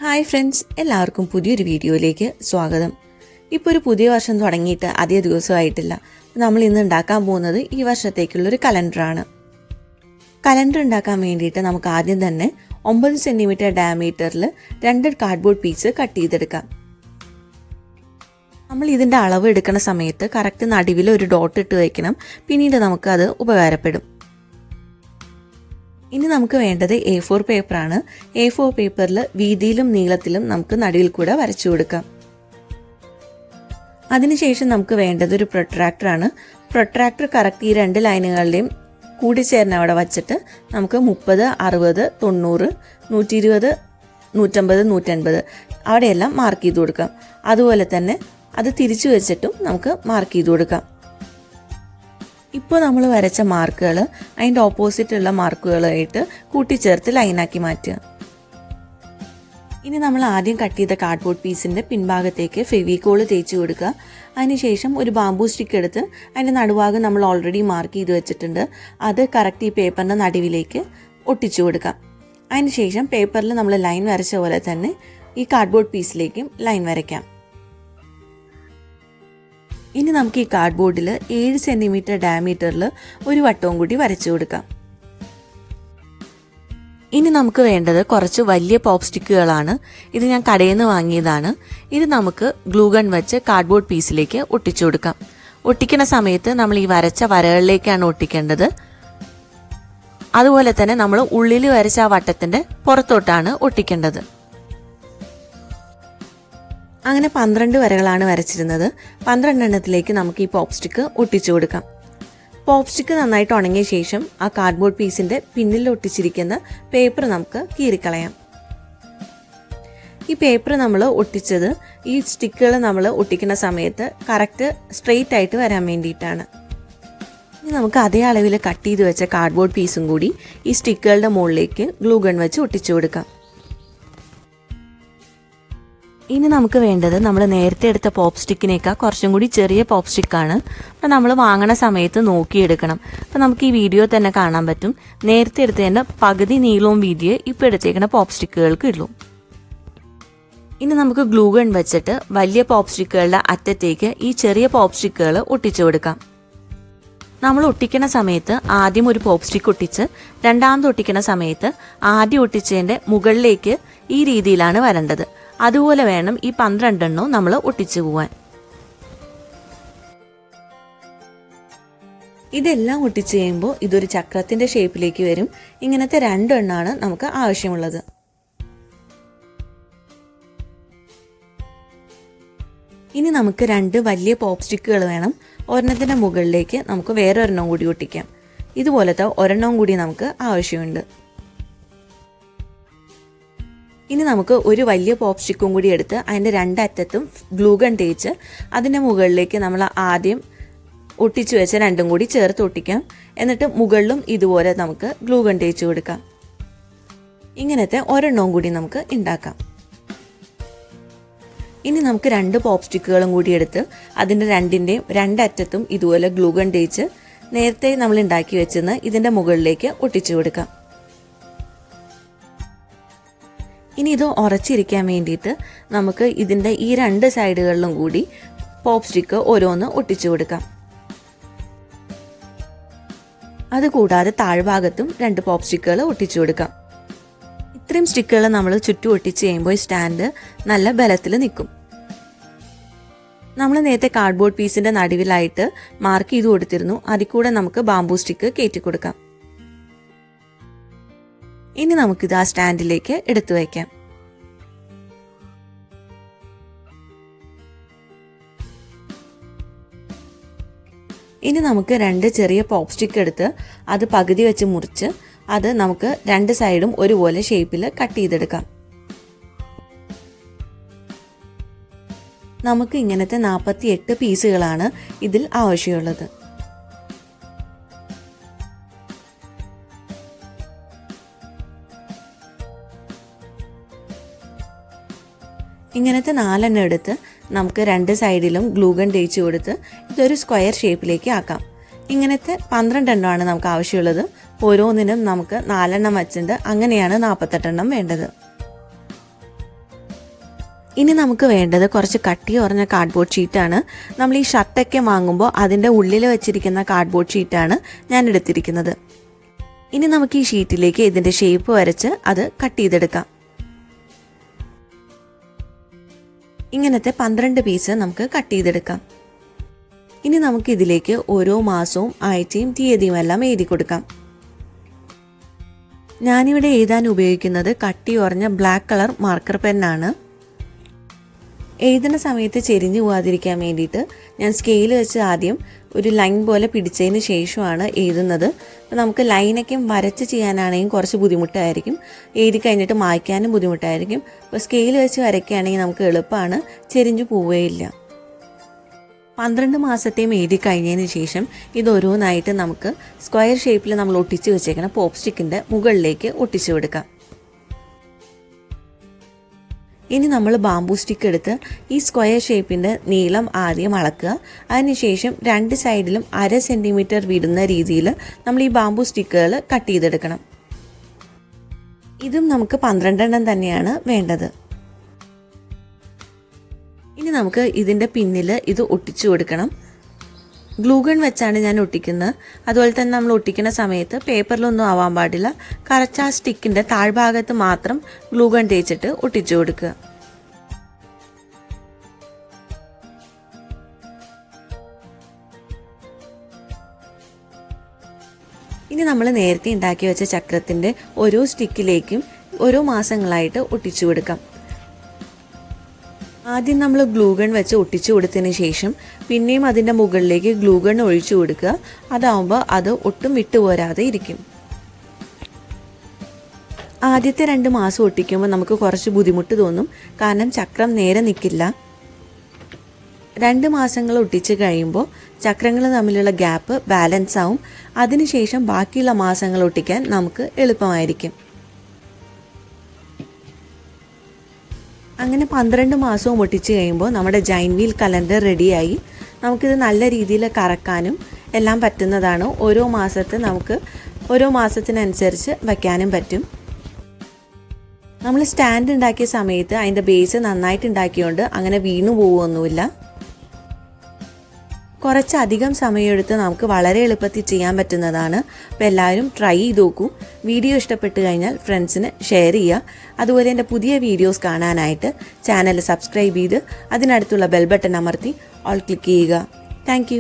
Hi friends, എല്ലാവർക്കും പുതിയൊരു വീഡിയോയിലേക്ക് സ്വാഗതം. ഇപ്പോൾ ഒരു പുതിയ വർഷം തുടങ്ങിയിട്ട് അധിക ദിവസമായിട്ടില്ല. നമ്മൾ ഇന്ന് ഉണ്ടാക്കാൻ പോകുന്നത് ഈ വർഷത്തേക്കുള്ളൊരു കലണ്ടറാണ്. കലണ്ടർ ഉണ്ടാക്കാൻ വേണ്ടിയിട്ട് നമുക്ക് ആദ്യം തന്നെ 9 സെൻറ്റിമീറ്റർ ഡയമീറ്ററിൽ 2 കാർഡ്ബോർഡ് പീസ് കട്ട് ചെയ്തെടുക്കാം. നമ്മൾ ഇതിൻ്റെ അളവ് എടുക്കുന്ന സമയത്ത് കറക്റ്റ് നടുവിൽ ഒരു ഡോട്ട് ഇട്ട് വയ്ക്കണം. പിന്നീട് നമുക്കത് ഉപകാരപ്പെടും. ഇനി നമുക്ക് വേണ്ടത് A4 പേപ്പറാണ്. A4 പേപ്പറിൽ വീതിയിലും നീളത്തിലും നമുക്ക് നടുവിൽ കൂടെ വരച്ചു കൊടുക്കാം. അതിനുശേഷം നമുക്ക് വേണ്ടത് ഒരു പ്രൊട്രാക്ടറാണ്. പ്രൊട്രാക്ടർ കറക്റ്റ് ഈ 2 ലൈനുകളുടെയും കൂടിച്ചേർന്ന് അവിടെ വച്ചിട്ട് നമുക്ക് 30, 60, 90, 120, 150, 150 അവിടെയെല്ലാം മാർക്ക് ചെയ്ത് കൊടുക്കാം. അതുപോലെ തന്നെ അത് തിരിച്ചു വെച്ചിട്ടും നമുക്ക് മാർക്ക് ചെയ്ത് കൊടുക്കാം. ഇപ്പോൾ നമ്മൾ വരച്ച മാർക്കുകൾ അതിൻ്റെ ഓപ്പോസിറ്റുള്ള മാർക്കുകളായിട്ട് കൂട്ടിച്ചേർത്ത് ലൈനാക്കി മാറ്റുക. ഇനി നമ്മൾ ആദ്യം കട്ട് ചെയ്ത കാർഡ്ബോർഡ് പീസിൻ്റെ പിൻഭാഗത്തേക്ക് ഫെവിക്കോൾ തേച്ച് കൊടുക്കുക. അതിനുശേഷം ഒരു ബാംബൂ സ്റ്റിക്ക് എടുത്ത് അതിൻ്റെ നടുഭാഗം നമ്മൾ ഓൾറെഡി മാർക്ക് ചെയ്ത് വെച്ചിട്ടുണ്ട്. അത് കറക്റ്റ് ഈ പേപ്പറിൻ്റെ നടുവിലേക്ക് ഒട്ടിച്ചു കൊടുക്കാം. അതിനുശേഷം പേപ്പറിൽ നമ്മൾ ലൈൻ വരച്ച പോലെ തന്നെ ഈ കാർഡ്ബോർഡ് പീസിലേക്കും ലൈൻ വരയ്ക്കാം. ഇനി നമുക്ക് ഈ കാർഡ്ബോർഡിൽ 7 സെൻറ്റിമീറ്റർ ഡയമീറ്ററിൽ ഒരു വട്ടവും കൂടി വരച്ചു കൊടുക്കാം. ഇനി നമുക്ക് വേണ്ടത് കുറച്ച് വലിയ പോപ്പ് സ്റ്റിക്കുകളാണ്. ഇത് ഞാൻ കടയിൽ നിന്ന് വാങ്ങിയതാണ്. ഇത് നമുക്ക് ഗ്ലൂ ഗൺ വെച്ച് കാർഡ്ബോർഡ് പീസിലേക്ക് ഒട്ടിച്ചു കൊടുക്കാം. ഒട്ടിക്കുന്ന സമയത്ത് നമ്മൾ ഈ വരച്ച വരകളിലേക്കാണ് ഒട്ടിക്കേണ്ടത്. അതുപോലെ തന്നെ നമ്മൾ ഉള്ളിൽ വരച്ച ആ വട്ടത്തിൻ്റെ പുറത്തോട്ടാണ് ഒട്ടിക്കേണ്ടത്. അങ്ങനെ 12 വരകളാണ് വരച്ചിരുന്നത്. 12 എണ്ണത്തിലേക്ക് നമുക്ക് ഈ പോപ്പ് സ്റ്റിക്ക് ഒട്ടിച്ചു കൊടുക്കാം. പോപ്പ് സ്റ്റിക്ക് നന്നായിട്ട് ഉണങ്ങിയ ശേഷം ആ കാർഡ്ബോർഡ് പീസിൻ്റെ പിന്നിൽ ഒട്ടിച്ചിരിക്കുന്ന പേപ്പർ നമുക്ക് കീറിക്കളയാം. ഈ പേപ്പർ നമ്മൾ ഒട്ടിച്ചത് ഈ സ്റ്റിക്കുകൾ നമ്മൾ ഒട്ടിക്കുന്ന സമയത്ത് കറക്റ്റ് സ്ട്രെയിറ്റ് ആയിട്ട് വരാൻ വേണ്ടിയിട്ടാണ്. ഇനി നമുക്ക് അതേ അളവിൽ കട്ട് ചെയ്ത് വെച്ച കാർഡ്ബോർഡ് പീസും കൂടി ഈ സ്റ്റിക്കുകളുടെ മുകളിലേക്ക് ഗ്ലൂ ഗൺ വെച്ച് ഒട്ടിച്ചു കൊടുക്കാം. ഇനി നമുക്ക് വേണ്ടത് നമ്മൾ നേരത്തെ എടുത്ത പോപ്പ് സ്റ്റിക്കിനേക്കാൾ കുറച്ചും കൂടി ചെറിയ പോപ്പ് സ്റ്റിക്കാണ്. അപ്പോൾ നമ്മൾ വാങ്ങണ സമയത്ത് നോക്കിയെടുക്കണം. അപ്പോൾ നമുക്ക് ഈ വീഡിയോ തന്നെ കാണാൻ പറ്റും. നേരത്തെ എടുത്തതിൻ്റെ പകുതി നീളവും വീതിയെ ഇപ്പോൾ എടുത്തേക്കുന്ന പോപ്പ് സ്റ്റിക്കുകൾക്ക് ഉള്ളൂ. ഇനി നമുക്ക് ഗ്ലൂ ഗൺ വെച്ചിട്ട് വലിയ പോപ്പ് സ്റ്റിക്കുകളുടെ അറ്റത്തേക്ക് ഈ ചെറിയ പോപ്പ് സ്റ്റിക്കുകൾ ഒട്ടിച്ചു കൊടുക്കാം. നമ്മൾ ഒട്ടിക്കുന്ന സമയത്ത് ആദ്യം ഒരു പോപ്പ് സ്റ്റിക്ക് ഒട്ടിച്ച് രണ്ടാമത് ഒട്ടിക്കുന്ന സമയത്ത് ആദ്യം ഒട്ടിച്ചതിൻ്റെ മുകളിലേക്ക് ഈ രീതിയിലാണ് വരേണ്ടത്. അതുപോലെ വേണം ഈ 12 എണ്ണവും നമ്മൾ ഒട്ടിച്ചു പോവാൻ. ഇതെല്ലാം ഒട്ടിച്ചു കഴിയുമ്പോൾ ഇതൊരു ചക്രത്തിൻ്റെ ഷേപ്പിലേക്ക് വരും. ഇങ്ങനത്തെ 2 എണ്ണമാണ് നമുക്ക് ആവശ്യമുള്ളത്. ഇനി നമുക്ക് 2 വലിയ പോപ്പ് സ്റ്റിക്കുകൾ വേണം. ഒരെണ്ണത്തിൻ്റെ മുകളിലേക്ക് നമുക്ക് വേറൊരെണ്ണം കൂടി ഒട്ടിക്കാം. ഇതുപോലത്തെ ഒരെണ്ണവും കൂടി നമുക്ക് ആവശ്യമുണ്ട്. ഇനി നമുക്ക് ഒരു വലിയ പോപ്പ് സ്റ്റിക്കും കൂടി എടുത്ത് അതിൻ്റെ 2 അറ്റത്തും ഗ്ലൂ ഗൺ തേച്ച് അതിൻ്റെ മുകളിലേക്ക് നമ്മൾ ആദ്യം ഒട്ടിച്ചു വെച്ച 2ഉം കൂടി ചേർത്ത് ഒട്ടിക്കാം. എന്നിട്ട് മുകളിലും ഇതുപോലെ നമുക്ക് ഗ്ലൂ ഗൺ തേച്ച് കൊടുക്കാം. ഇങ്ങനത്തെ ഒരെണ്ണവും കൂടി നമുക്ക് ഉണ്ടാക്കാം. ഇനി നമുക്ക് 2 പോപ്പ് സ്റ്റിക്കുകളും കൂടി എടുത്ത് അതിൻ്റെ 2ൻ്റെയും 2 അറ്റത്തും ഇതുപോലെ ഗ്ലൂ ഗൺ തേച്ച് നേരത്തെ നമ്മൾ ഉണ്ടാക്കി വെച്ചെന്ന് ഇതിൻ്റെ മുകളിലേക്ക് ഒട്ടിച്ചു കൊടുക്കാം. ഇനി ഇത് ഉറച്ചിരിക്കാൻ വേണ്ടിയിട്ട് നമുക്ക് ഇതിൻ്റെ ഈ 2 സൈഡുകളിലും കൂടി പോപ്പ് സ്റ്റിക്ക് ഓരോന്ന് ഒട്ടിച്ചു കൊടുക്കാം. അതുകൂടാതെ താഴ്ഭാഗത്തും 2 പോപ്പ് സ്റ്റിക്കുകൾ ഒട്ടിച്ചു കൊടുക്കാം. ഇത്രയും സ്റ്റിക്കുകൾ നമ്മൾ ചുറ്റും ഒട്ടിച്ച് കഴിയുമ്പോൾ സ്റ്റാൻഡ് നല്ല ബലത്തിൽ നിൽക്കും. നമ്മൾ നേരത്തെ കാർഡ്ബോർഡ് പീസിൻ്റെ നടുവിലായിട്ട് മാർക്ക് ചെയ്ത് കൊടുത്തിരുന്നു. അതിൽ കൂടെ നമുക്ക് ബാംബൂ സ്റ്റിക്ക് കയറ്റി കൊടുക്കാം. ഇനി നമുക്കിത് ആ സ്റ്റാൻഡിലേക്ക് എടുത്തു വയ്ക്കാം. ഇനി നമുക്ക് 2 ചെറിയ പോപ്പ് സ്റ്റിക്ക് എടുത്ത് അത് പകുതി വെച്ച് മുറിച്ച് അത് നമുക്ക് 2 സൈഡും ഒരുപോലെ ഷേപ്പിൽ കട്ട് ചെയ്തെടുക്കാം. നമുക്ക് ഇങ്ങനത്തെ 48 പീസുകളാണ് ഇതിൽ ആവശ്യമുള്ളത്. ഇങ്ങനത്തെ 4 എണ്ണം എടുത്ത് നമുക്ക് 2 സൈഡിലും ഗ്ലൂ ഗൺ തേച്ച് കൊടുത്ത് ഇതൊരു സ്ക്വയർ ഷേപ്പിലേക്ക് ആക്കാം. ഇങ്ങനത്തെ 12 എണ്ണമാണ് നമുക്ക് ആവശ്യമുള്ളത്. ഓരോന്നിനും നമുക്ക് 4 എണ്ണം വച്ചിട്ടുണ്ട്. അങ്ങനെയാണ് 48 എണ്ണം വേണ്ടത്. ഇനി നമുക്ക് വേണ്ടത് കുറച്ച് കട്ടി കുറഞ്ഞ കാർഡ്ബോർഡ് ഷീറ്റാണ്. നമ്മൾ ഈ ഷർട്ടൊക്കെ വാങ്ങുമ്പോൾ അതിൻ്റെ ഉള്ളിൽ വെച്ചിരിക്കുന്ന കാർഡ്ബോർഡ് ഷീറ്റാണ് ഞാൻ എടുത്തിരിക്കുന്നത്. ഇനി നമുക്ക് ഈ ഷീറ്റിലേക്ക് ഇതിൻ്റെ ഷേപ്പ് വരച്ച് അത് കട്ട് ചെയ്തെടുക്കാം. ഇങ്ങനത്തെ 12 പീസ് നമുക്ക് കട്ട് ചെയ്തെടുക്കാം. ഇനി നമുക്ക് ഇതിലേക്ക് ഓരോ മാസവും ആഴ്ചയും തീയതിയും എല്ലാം എഴുതി കൊടുക്കാം. ഞാനിവിടെ എഴുതാൻ ഉപയോഗിക്കുന്നത് കട്ടി കുറഞ്ഞ ബ്ലാക്ക് കളർ മാർക്കർ പെന്നാണ്. എഴുതുന്ന സമയത്ത് ചെരിഞ്ഞു പോകാതിരിക്കാൻ വേണ്ടിയിട്ട് ഞാൻ സ്കെയിൽ വെച്ച് ആദ്യം ഒരു ലൈൻ പോലെ പിടിച്ചതിന് ശേഷമാണ് എഴുതുന്നത്. അപ്പോൾ നമുക്ക് ലൈനൊക്കെ വരച്ച് ചെയ്യാനാണെങ്കിൽ കുറച്ച് ബുദ്ധിമുട്ടായിരിക്കും, എഴുതി കഴിഞ്ഞിട്ട് മായ്ക്കാനും ബുദ്ധിമുട്ടായിരിക്കും. അപ്പോൾ സ്കെയിൽ വെച്ച് വരയ്ക്കുകയാണെങ്കിൽ നമുക്ക് എളുപ്പമാണ്, ചെരിഞ്ഞു പോവുകയില്ല. 12 മാസത്തെയും എഴുതി കഴിഞ്ഞതിന് ശേഷം ഇതൊരോന്നായിട്ട് നമുക്ക് സ്ക്വയർ ഷേപ്പിൽ നമ്മൾ ഒട്ടിച്ച് വെച്ചേക്കണം പോപ്പ് സ്റ്റിക്കിൻ്റെ മുകളിലേക്ക് ഒട്ടിച്ചു കൊടുക്കാം. ഇനി നമ്മൾ ബാംബൂ സ്റ്റിക്ക് എടുത്ത് ഈ സ്ക്വയർ ഷേപ്പിൻ്റെ നീളം ആദ്യം അളക്കുക. അതിനുശേഷം 2 സൈഡിലും 1/2 സെൻറ്റിമീറ്റർ വിടുന്ന രീതിയിൽ നമ്മൾ ഈ ബാംബൂ സ്റ്റിക്കുകൾ കട്ട് ചെയ്തെടുക്കണം. ഇതും നമുക്ക് 12 എണ്ണം തന്നെയാണ് വേണ്ടത്. ഇനി നമുക്ക് ഇതിൻ്റെ പിന്നിൽ ഇത് ഒട്ടിച്ചു കൊടുക്കണം. ഗ്ലൂഗൺ വെച്ചാണ് ഞാൻ ഒട്ടിക്കുന്നത്. അതുപോലെ തന്നെ നമ്മൾ ഒട്ടിക്കുന്ന സമയത്ത് പേപ്പറിലൊന്നും ആവാൻ പാടില്ല. കറച്ച ആ സ്റ്റിക്കിൻ്റെ താഴ്ഭാഗത്ത് മാത്രം ഗ്ലൂഗൺ തേച്ചിട്ട് ഒട്ടിച്ചു കൊടുക്കുക. ഇനി നമ്മൾ നേരത്തെ ഉണ്ടാക്കി വെച്ച ചക്രത്തിൻ്റെ ഓരോ സ്റ്റിക്കിലേക്കും ഓരോ മാസങ്ങളായിട്ട് ഒട്ടിച്ചു കൊടുക്കാം. ആദ്യം നമ്മൾ ഗ്ലൂഗൺ വെച്ച് ഒട്ടിച്ചു കൊടുത്തതിന് ശേഷം പിന്നെയും അതിൻ്റെ മുകളിലേക്ക് ഗ്ലൂഗൺ ഒഴിച്ചു കൊടുക്കുക. അതാവുമ്പോൾ അത് ഒട്ടും വിട്ടുപോരാതെ ഇരിക്കും. ആദ്യത്തെ 2 മാസം ഒട്ടിക്കുമ്പോൾ നമുക്ക് കുറച്ച് ബുദ്ധിമുട്ട് തോന്നും, കാരണം ചക്രം നേരെ നിൽക്കില്ല. 2 മാസങ്ങൾ ഒട്ടിച്ച് കഴിയുമ്പോൾ ചക്രങ്ങൾ തമ്മിലുള്ള ഗ്യാപ്പ് ബാലൻസ് ആവും. അതിനുശേഷം ബാക്കിയുള്ള മാസങ്ങൾ ഒട്ടിക്കാൻ നമുക്ക് എളുപ്പമായിരിക്കും. അങ്ങനെ 12 മാസവും ഒട്ടിച്ച് കഴിയുമ്പോൾ നമ്മുടെ ജൈൻറ്റ് വീൽ കലണ്ടർ റെഡിയായി. നമുക്കിത് നല്ല രീതിയിൽ കറക്കാനും എല്ലാം പറ്റുന്നതാണ്. ഓരോ മാസത്തിനനുസരിച്ച് വയ്ക്കാനും പറ്റും. നമ്മൾ സ്റ്റാൻഡ് ഉണ്ടാക്കിയ സമയത്ത് അതിൻ്റെ ബേസ് നന്നായിട്ട് ഉണ്ടാക്കിയോണ്ട് അങ്ങനെ വീണു പോവുകയൊന്നുമില്ല. കുറച്ചധികം സമയമെടുത്ത് നമുക്ക് വളരെ എളുപ്പത്തിൽ ചെയ്യാൻ പറ്റുന്നതാണ്. അപ്പോൾ എല്ലാവരും ട്രൈ ചെയ്ത് നോക്കൂ. വീഡിയോ ഇഷ്ടപ്പെട്ട് കഴിഞ്ഞാൽ ഫ്രണ്ട്സിന് ഷെയർ ചെയ്യുക. അതുപോലെ എൻ്റെ പുതിയ വീഡിയോസ് കാണാനായിട്ട് ചാനൽ സബ്സ്ക്രൈബ് ചെയ്ത് അതിനടുത്തുള്ള ബെൽ ബട്ടൺ അമർത്തി ഓൾ ക്ലിക്ക് ചെയ്യുക. താങ്ക്